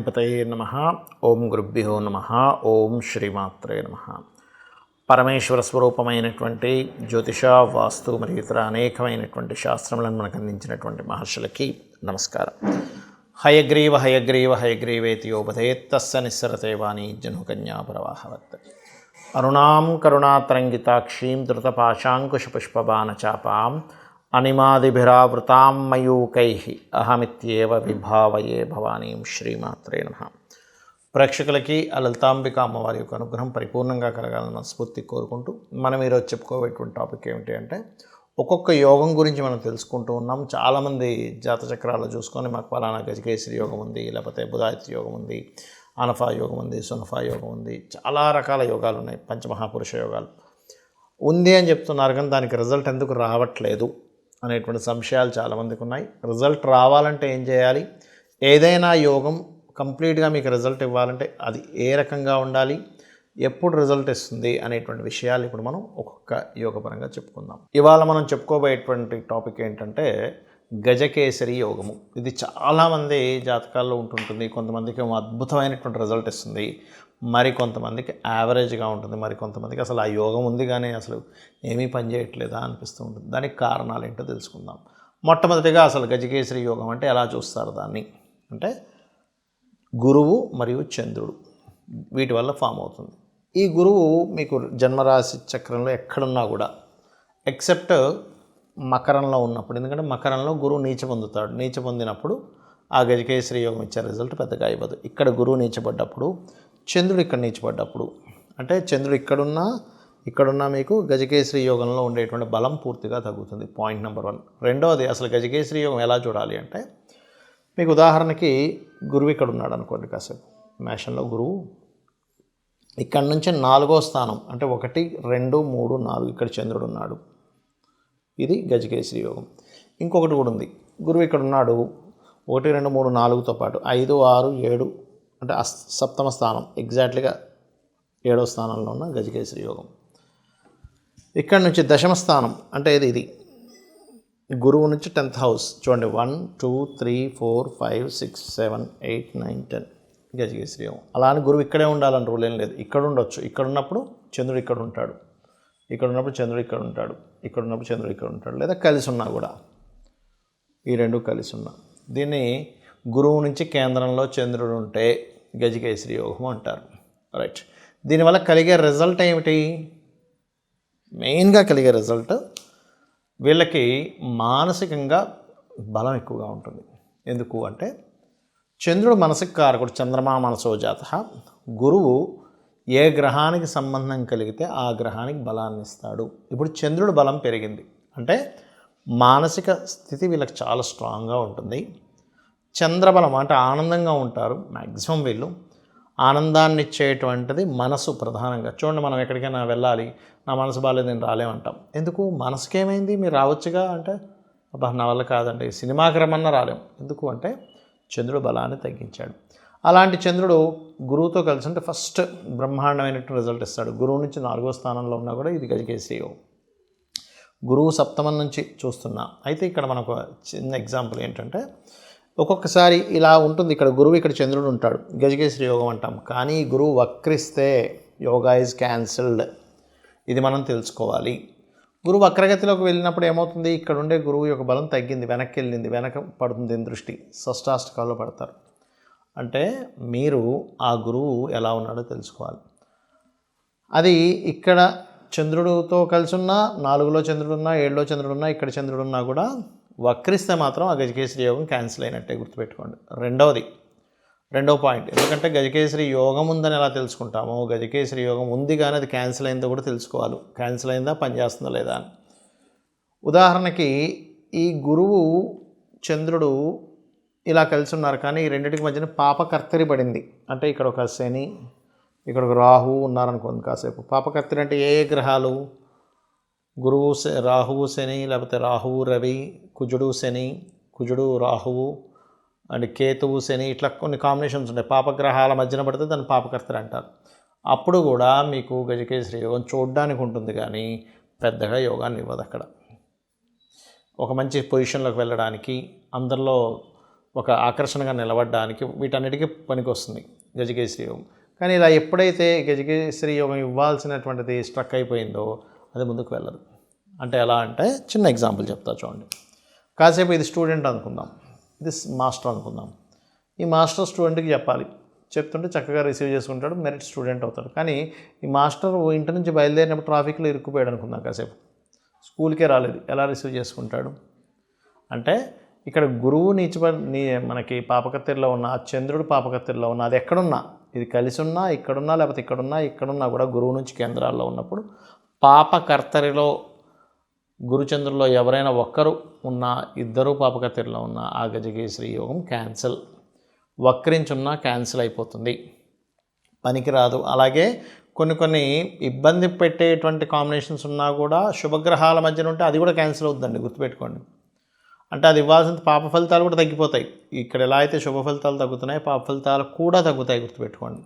గణాధిపతయే నమః. ఓం గురుభ్యో నమః. ఓం శ్రీమాత్రే నమః. పరమేశ్వర స్వరూపమైనటువంటి జ్యోతిష, వాస్తు మరియు ఇతర అనేకమైనటువంటి శాస్త్రములను మనకు అందించినటువంటి మహర్షులకి నమస్కారం. హయగ్రీవ హయగ్రీవ హయగ్రీవేతి యోపదేత్ తస్య నిస్సరతే వాణి జనుకన్యా ప్రవాహవత్. అరుణాం కరుణాతరంగితాక్షీం ధృతపాశాంకుశపుష్పబాణచాపాం అనిమాదిభిరావృతాం మయూకైః అహమిత్యేవ విభావయే భవానీం. శ్రీమాత్రే నమః. ప్రేక్షకులకి ఆ లలితాంబిక అమ్మవారి యొక్క అనుగ్రహం పరిపూర్ణంగా కలగాలని మనస్ఫూర్తి కోరుకుంటూ మనం ఈరోజు చెప్పుకోబోయేటువంటి టాపిక్ ఏమిటి అంటే, ఒక్కొక్క యోగం గురించి మనం తెలుసుకుంటూ ఉన్నాం. చాలామంది జాతచక్రాలు చూసుకొని మాకు ఫలానా గజకేసరి యోగం ఉంది, లేకపోతే బుధాయిత్ యోగం ఉంది, అనఫా యోగం ఉంది, సునఫా యోగం ఉంది, చాలా రకాల యోగాలు ఉన్నాయి, పంచమహాపురుష యోగాలు ఉంది అని చెప్తున్నారు. కానీ దానికి రిజల్ట్ ఎందుకు రావట్లేదు అనేటువంటి సంశయాలు చాలామందికి ఉన్నాయి. రిజల్ట్ రావాలంటే ఏం చేయాలి, ఏదైనా యోగం కంప్లీట్గా మీకు రిజల్ట్ ఇవ్వాలంటే అది ఏ రకంగా ఉండాలి, ఎప్పుడు రిజల్ట్ ఇస్తుంది అనేటువంటి విషయాలు ఇప్పుడు మనం ఒక్కొక్క యోగపరంగా చెప్పుకుందాం. ఇవాళ మనం చెప్పుకోబోయేటువంటి టాపిక్ ఏంటంటే గజకేసరి యోగము. ఇది చాలామంది జాతకాల్లో ఉంటుంటుంది. కొంతమందికి అద్భుతమైనటువంటి రిజల్ట్ ఇస్తుంది, మరి కొంతమందికి యావరేజ్గా ఉంటుంది, మరి కొంతమందికి అసలు ఆ యోగం ఉంది కానీ అసలు ఏమీ పనిచేయట్లేదా అనిపిస్తూ ఉంటుంది. దానికి కారణాలు ఏంటో తెలుసుకుందాం. మొట్టమొదటిగా అసలు గజకేసరి యోగం అంటే ఎలా చూస్తారు దాన్ని అంటే, గురువు మరియు చంద్రుడు వీటి వల్ల ఫామ్ అవుతుంది. ఈ గురువు మీకు జన్మరాశి చక్రంలో ఎక్కడున్నా కూడా ఎక్సెప్ట్ మకరంలో ఉన్నప్పుడు, ఎందుకంటే మకరంలో గురువు నీచ పొందుతాడు. నీచ పొందినప్పుడు ఆ గజకేసరి యోగం ఇచ్చే రిజల్ట్ పెద్దగా ఇవ్వదు. ఇక్కడ గురువు నీచపడ్డప్పుడు, చంద్రుడు ఇక్కడ నీచపడ్డప్పుడు, అంటే చంద్రుడు ఇక్కడున్నా మీకు గజకేసరి యోగంలో ఉండేటువంటి బలం పూర్తిగా తగ్గుతుంది. Point number 1. రెండవది, అసలు గజకేసరి యోగం ఎలా చూడాలి అంటే, మీకు ఉదాహరణకి గురువు ఇక్కడ ఉన్నాడు అనుకోండి, కాసేపు మేషంలో గురువు ఇక్కడ నుంచి 4వ స్థానం అంటే 1, 2, 3, 4 ఇక్కడ చంద్రుడు ఉన్నాడు. ఇది గజకేసరి యోగం. ఇంకొకటి కూడా ఉంది, గురువు ఇక్కడ ఉన్నాడు 1, 2, 3, 4తో పాటు 5, 6, 7 అంటే సప్తమ స్థానం, ఎగ్జాక్ట్లీగా 7వ స్థానంలో ఉన్న గజకేసరి యోగం. ఇక్కడ నుంచి దశమ స్థానం అంటే ఇది గురువు నుంచి 10th హౌస్ చూడండి, 1, 2, 3, 4, 5, 6, 7, 8, 9, 10 గజకేసరి యోగం. అలా అని గురువు ఇక్కడే ఉండాలని రూల్ ఏం లేదు. ఇక్కడ ఉండొచ్చు, ఇక్కడ ఉన్నప్పుడు చంద్రుడు ఇక్కడ ఉంటాడు, ఇక్కడ ఉన్నప్పుడు చంద్రుడు ఇక్కడ ఉంటాడు, ఇక్కడ ఉన్నప్పుడు చంద్రుడు ఇక్కడ ఉంటాడు, లేదా కలిసి ఉన్నా కూడా ఈ రెండు కలిసి ఉన్నా. దీన్ని గురువు నుంచి కేంద్రంలో చంద్రుడు ఉంటే గజకేసరి యోగం అంటారు. రైట్. దీనివల్ల కలిగే రిజల్ట్ ఏమిటి, మెయిన్గా కలిగే రిజల్ట్ వీళ్ళకి మానసికంగా బలం ఎక్కువగా ఉంటుంది. ఎందుకు అంటే, చంద్రుడు మనసుకు కారకుడు, చంద్రమా మనసో జాతః. గురువు ఏ గ్రహానికి సంబంధం కలిగితే ఆ గ్రహానికి బలాన్ని ఇస్తాడు. ఇప్పుడు చంద్రుడు బలం పెరిగింది అంటే మానసిక స్థితి వీళ్ళకి చాలా స్ట్రాంగ్గా ఉంటుంది. చంద్రబలం అంటే ఆనందంగా ఉంటారు. మ్యాక్సిమం వీళ్ళు ఆనందాన్ని ఇచ్చేటువంటిది మనసు ప్రధానంగా. చూడండి, మనం ఎక్కడికైనా వెళ్ళాలి, నా మనసు బాగాలేదు నేను రాలేమంటాం. ఎందుకు, మనసుకేమైంది, మీరు రావచ్చుగా అంటే, అబ్బా నా వల్ల కాదండి, సినిమాకి రమ్మన్నా రాలేం. ఎందుకు అంటే చంద్రుడు బలాన్ని తగ్గించాడు. అలాంటి చంద్రుడు గురువుతో కలిసి ఉంటే ఫస్ట్ బ్రహ్మాండమైనటువంటి రిజల్ట్ ఇస్తాడు. గురువు నుంచి 4వ స్థానంలో ఉన్నా కూడా ఇది గజకేసరి యోగం. గురువు సప్తమం నుంచి చూస్తున్నా. అయితే ఇక్కడ మనకు చిన్న ఎగ్జాంపుల్ ఏంటంటే, ఒక్కొక్కసారి ఇలా ఉంటుంది, ఇక్కడ గురువు ఇక్కడ చంద్రుడు ఉంటాడు, గజకేసరి యోగం అంటాం. కానీ గురువు వక్రిస్తే యోగా ఈజ్ క్యాన్సిల్డ్. ఇది మనం తెలుసుకోవాలి. గురువు వక్రగతిలోకి వెళ్ళినప్పుడు ఏమవుతుంది, ఇక్కడ ఉండే గురువు యొక్క బలం తగ్గింది, వెనక్కి వెళ్ళింది, వెనక పడుతుంది దృష్టి, షష్టాష్టకాల్లో పడతారు. అంటే మీరు ఆ గురువు ఎలా ఉన్నాడో తెలుసుకోవాలి. అది ఇక్కడ చంద్రుడితో కలిసి ఉన్నా, 4లో చంద్రుడు ఉన్నా, 7లో చంద్రుడు ఉన్నా, ఇక్కడ చంద్రుడు ఉన్నా కూడా వక్రిస్తే మాత్రం ఆ గజకేసరి యోగం క్యాన్సిల్ అయినట్టే గుర్తుపెట్టుకోండి. రెండవ పాయింట్, ఎందుకంటే గజకేసరి యోగం ఉందని ఎలా తెలుసుకుంటామో, గజకేసరి యోగం ఉంది కానీ అది క్యాన్సిల్ అయిందో కూడా తెలుసుకోవాలి. క్యాన్సిల్ అయిందా, పనిచేస్తుందా లేదా అని. ఉదాహరణకి ఈ గురువు చంద్రుడు ఇలా కలిసి ఉన్నారు, కానీ ఈ రెండింటికి మధ్యన పాపకర్తరి పడింది. అంటే ఇక్కడ ఒక శని, ఇక్కడ ఒక రాహువు ఉన్నారనుకోండి. కాసేపు పాపకర్తరి అంటే ఏ గ్రహాలు, గురువు, రాహువు, శని, లేకపోతే రాహువు రవి, కుజుడు శని, కుజుడు రాహువు అండ్ కేతువు శని, ఇట్లా కొన్ని కాంబినేషన్స్ ఉంటాయి. పాపగ్రహాల మధ్యన పడితే దాన్ని పాపకర్తరి అంటారు. అప్పుడు కూడా మీకు గజకేసరి యోగం చూడడానికి ఉంటుంది కానీ పెద్దగా యోగాన్ని ఇవ్వదు. అక్కడ ఒక మంచి పొజిషన్లోకి వెళ్ళడానికి, అందరిలో ఒక ఆకర్షణగా నిలబడడానికి వీటన్నిటికీ పనికొస్తుంది గజకేసరి యోగం. కానీ ఇలా ఎప్పుడైతే గజకేసరి యోగం ఇవ్వాల్సినటువంటిది స్ట్రక్ అయిపోయిందో అది ముందుకు వెళ్ళదు. అంటే ఎలా అంటే చిన్న ఎగ్జాంపుల్ చెప్తా చూడండి. కాసేపు ఇది స్టూడెంట్ అనుకుందాం, ఇది మాస్టర్ అనుకుందాం. ఈ మాస్టర్ స్టూడెంట్కి చెప్పాలి, చెప్తుంటే చక్కగా రిసీవ్ చేసుకుంటాడు, మెరిట్ స్టూడెంట్ అవుతాడు. కానీ ఈ మాస్టర్ ఇంటి నుంచి బయలుదేరినప్పుడు ట్రాఫిక్లో ఇరుక్కుపోయాడు అనుకుందాం, కాసేపు స్కూల్కే రాలేదు, ఎలా రిసీవ్ చేసుకుంటాడు? అంటే ఇక్కడ గురువు మనకి పాపకత్తిరిలో ఉన్న చంద్రుడు పాపకత్తిరిలో ఉన్న అది ఎక్కడున్నా, ఇది కలిసి ఉన్నా ఇక్కడున్నా లేకపోతే ఇక్కడున్నా కూడా గురువు నుంచి కేంద్రాల్లో ఉన్నప్పుడు పాపకర్తరిలో గురుచంద్రుల్లో ఎవరైనా ఒక్కరు ఉన్నా, ఇద్దరు పాపకత్తిరిలో ఉన్న ఆ గజకేసరి యోగం క్యాన్సిల్, వక్రించున్నా క్యాన్సిల్ అయిపోతుంది, పనికిరాదు. అలాగే కొన్ని ఇబ్బంది పెట్టేటువంటి కాంబినేషన్స్ ఉన్నా కూడా శుభగ్రహాల మధ్యన ఉంటే అది కూడా క్యాన్సిల్ అవుతుందండి, గుర్తుపెట్టుకోండి. అంటే అది ఇవ్వాల్సిన పాప ఫలితాలు కూడా తగ్గిపోతాయి. ఇక్కడ ఎలా అయితే శుభ ఫలితాలు తగ్గుతున్నాయి, పాప ఫలితాలు కూడా తగ్గుతాయి, గుర్తుపెట్టుకోండి.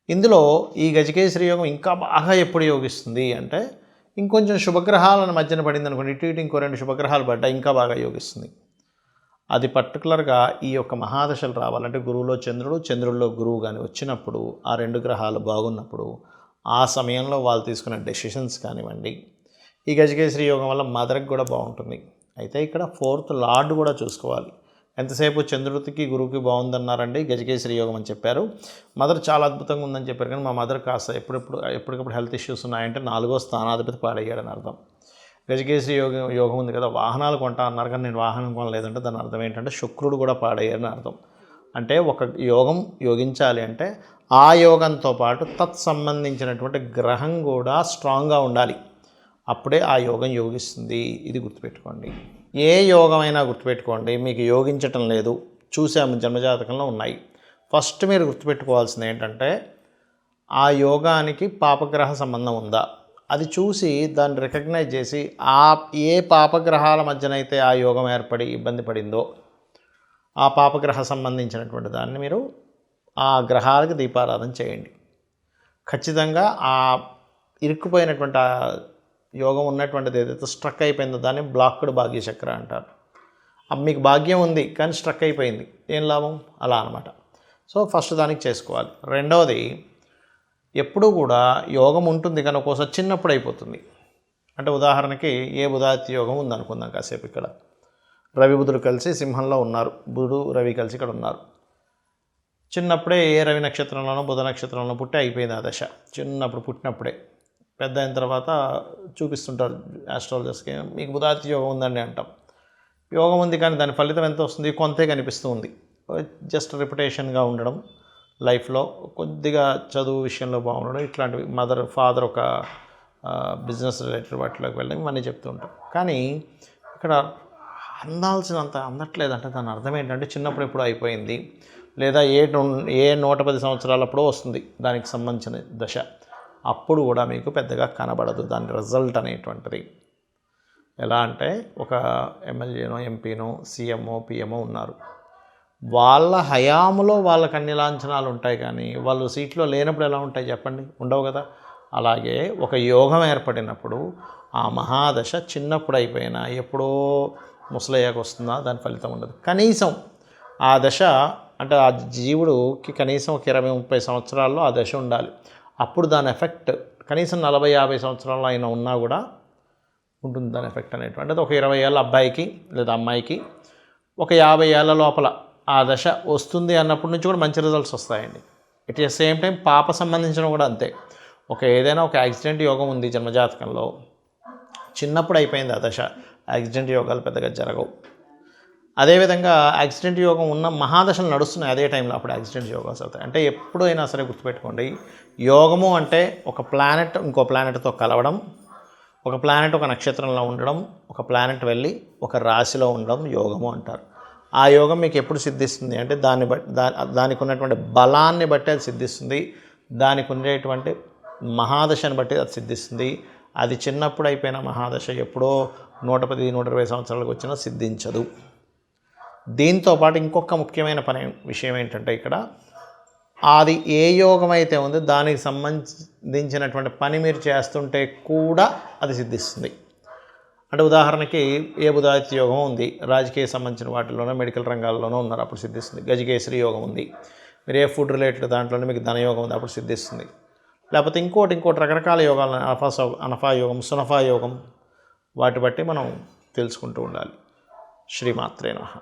ఇందులో ఈ గజకేసరి యోగం ఇంకా బాగా ఎప్పుడు యోగిస్తుంది అంటే ఇంకొంచెం శుభగ్రహాలను మధ్యన పడింది అనుకోండి, ఇటు ఇంకో 2 శుభగ్రహాలు పడ్డా ఇంకా బాగా యోగిస్తుంది. అది పర్టికులర్గా ఈ యొక్క మహాదశలు రావాలంటే గురువులో చంద్రుడు, చంద్రుల్లో గురువు కానీ వచ్చినప్పుడు, ఆ 2 గ్రహాలు బాగున్నప్పుడు ఆ సమయంలో వాళ్ళు తీసుకున్న డెసిషన్స్ కానివ్వండి. ఈ గజకేసరి యోగం వల్ల మదర్కి కూడా బాగుంటుంది. అయితే ఇక్కడ 4th లార్డ్ కూడా చూసుకోవాలి. ఎంతసేపు చంద్రుడికి గురువుకి బాగుందన్నారండి, గజకేసరి యోగం అని చెప్పారు. మదర్ చాలా అద్భుతంగా ఉందని చెప్పారు. కానీ మా మదర్ కాస్త ఎప్పటికప్పుడు హెల్త్ ఇష్యూస్ ఉన్నాయంటే 4వ స్థానాధిపతి పాడయ్యాడని అర్థం. గజకేసరి యోగం ఉంది కదా, వాహనాలు కొంటా అన్నారు కానీ నేను వాహనం కొనలేదంటే దాని అర్థం ఏంటంటే శుక్రుడు కూడా పాడయ్యాడని అర్థం. అంటే ఒక యోగం యోగించాలి అంటే ఆ యోగంతో పాటు తత్సంబంధించినటువంటి గ్రహం కూడా స్ట్రాంగ్గా ఉండాలి, అప్పుడే ఆ యోగం యోగిస్తుంది. ఇది గుర్తుపెట్టుకోండి. ఏ యోగమైనా గుర్తుపెట్టుకోండి, మీకు యోగించటం లేదు, చూసాము జన్మజాతకంలో ఉన్నాయి. ఫస్ట్ మీరు గుర్తుపెట్టుకోవాల్సింది ఏంటంటే ఆ యోగానికి పాపగ్రహ సంబంధం ఉందా, అది చూసి దాన్ని రికగ్నైజ్ చేసి ఏ పాపగ్రహాల మధ్యనైతే ఆ యోగం ఏర్పడి ఇబ్బంది పడిందో ఆ పాపగ్రహ సంబంధించినటువంటి దాన్ని మీరు ఆ గ్రహాలకు దీపారాధన చేయండి. ఖచ్చితంగా ఆ ఇరుక్కుపోయినటువంటి ఆ యోగం ఉన్నటువంటిది ఏదైతే స్ట్రక్ అయిపోయిందో దాన్ని బ్లాక్డ్ భాగ్యచక్ర అంటారు. మీకు భాగ్యం ఉంది కానీ స్ట్రక్ అయిపోయింది, ఏం లాభం? అలా అనమాట. సో ఫస్ట్ దానికి చేసుకోవాలి. రెండవది, ఎప్పుడూ కూడా యోగం ఉంటుంది కానీ ఒక్కోసారి చిన్నప్పుడు అయిపోతుంది. అంటే ఉదాహరణకి ఏ బుధాదిత్య యోగం ఉందనుకుందాం, కాసేపు ఇక్కడ రవి బుధుడు కలిసి సింహంలో ఉన్నారు, బుధుడు రవి కలిసి ఇక్కడ ఉన్నారు. చిన్నప్పుడే ఏ రవి నక్షత్రంలోనో బుధ నక్షత్రంలో పుట్టి అయిపోయింది ఆ దశ. చిన్నప్పుడు పుట్టినప్పుడే, పెద్ద అయిన తర్వాత చూపిస్తుంటారు ఆస్ట్రాలజర్స్కి, మీకు బుధాదిత్య యోగం ఉందండి అంటాం. యోగం ఉంది కానీ దాని ఫలితం ఎంత వస్తుంది? కొంతే కనిపిస్తూ ఉంది. జస్ట్ రిపిటేషన్గా ఉండడం, లైఫ్లో కొద్దిగా చదువు విషయంలో బాగుండడం, ఇట్లాంటివి. ఫాదర్ ఒక బిజినెస్ రిలేటెడ్ వాటిలోకి వెళ్ళడం, ఇవన్నీ చెప్తూ ఉంటాం. కానీ ఇక్కడ అందాల్సినంత అందట్లేదంటే దాని అర్థం ఏంటంటే చిన్నప్పుడు ఎప్పుడో అయిపోయింది, లేదా ఏ 110 సంవత్సరాలప్పుడో వస్తుంది దానికి సంబంధించిన దశ, అప్పుడు కూడా మీకు పెద్దగా కనబడదు దాని రిజల్ట్ అనేటువంటిది. ఎలా అంటే ఒక ఎమ్మెల్యేనో ఎంపీనో సీఎంఓ పిఎంఓ ఉన్నారు, వాళ్ళ హయాములో వాళ్ళకి అన్ని లాంఛనాలు ఉంటాయి కానీ వాళ్ళు సీట్లో లేనప్పుడు ఎలా ఉంటాయి చెప్పండి? ఉండవు కదా. అలాగే ఒక యోగం ఏర్పడినప్పుడు ఆ మహాదశ చిన్నప్పుడు అయిపోయినా ఎప్పుడో ముసలయ్యాక వస్తుందా, దాని ఫలితం ఉండదు. కనీసం ఆ దశ అంటే ఆ జీవుడికి కనీసం ఒక 20-30 సంవత్సరాల్లో ఆ దశ ఉండాలి. అప్పుడు దాని ఎఫెక్ట్ కనీసం 40-50 సంవత్సరాల్లో అయినా ఉన్నా కూడా ఉంటుంది దాని ఎఫెక్ట్ అనేటువంటిది. ఒక 20 ఏళ్ళ అబ్బాయికి లేదా అమ్మాయికి ఒక 50 ఏళ్ళ లోపల ఆ దశ వస్తుంది అన్నప్పటి నుంచి కూడా మంచి రిజల్ట్స్ వస్తాయండి. ఎట్ ద సేమ్ టైం పాప సంబంధించిన కూడా అంతే. ఏదైనా ఒక యాక్సిడెంట్ యోగం ఉంది జన్మజాతకంలో, చిన్నప్పుడు అయిపోయింది ఆ దశ, యాక్సిడెంట్ యోగాలు పెద్దగా జరగవు. అదేవిధంగా యాక్సిడెంట్ యోగం ఉన్న మహాదశలు నడుస్తున్నాయి అదే టైంలో, అప్పుడు యాక్సిడెంట్ యోగాస్ అవుతాయి. అంటే ఎప్పుడైనా సరే గుర్తుపెట్టుకోండి, యోగము అంటే ఒక ప్లానెట్ ఇంకో ప్లానెట్తో కలవడం, ఒక ప్లానెట్ ఒక నక్షత్రంలో ఉండడం, ఒక ప్లానెట్ వెళ్ళి ఒక రాశిలో ఉండడం యోగము అంటారు. ఆ యోగం మీకు ఎప్పుడు సిద్ధిస్తుంది అంటే దానికి ఉన్నటువంటి బలాన్ని బట్టి అది సిద్ధిస్తుంది, దానికి ఉండేటువంటి మహాదశని బట్టి అది సిద్ధిస్తుంది. అది చిన్నప్పుడు అయిపోయిన మహాదశ ఎప్పుడో 110-120 సంవత్సరాలకు వచ్చినా సిద్ధించదు. దీంతోపాటు ఇంకొక ముఖ్యమైన విషయం ఏంటంటే ఇక్కడ అది ఏ యోగం అయితే ఉందో దానికి సంబంధించినటువంటి పని మీరు చేస్తుంటే కూడా అది సిద్ధిస్తుంది. అంటే ఉదాహరణకి ఏ బుధాదిత్య యోగం ఉంది, రాజకీయ సంబంధించిన వాటిలోనో మెడికల్ రంగాల్లోనో ఉన్నారు, అప్పుడు సిద్ధిస్తుంది. గజకేసరి యోగం ఉంది, మీరు ఏ ఫుడ్ రిలేటెడ్ దాంట్లోనే మీకు ధనయోగం ఉంది, అప్పుడు సిద్ధిస్తుంది. లేకపోతే ఇంకోటి రకరకాల యోగాలు, అనఫా యోగం, సునఫా యోగం, వాటి బట్టి మనం తెలుసుకుంటూ ఉండాలి. శ్రీమాత్రే నమః.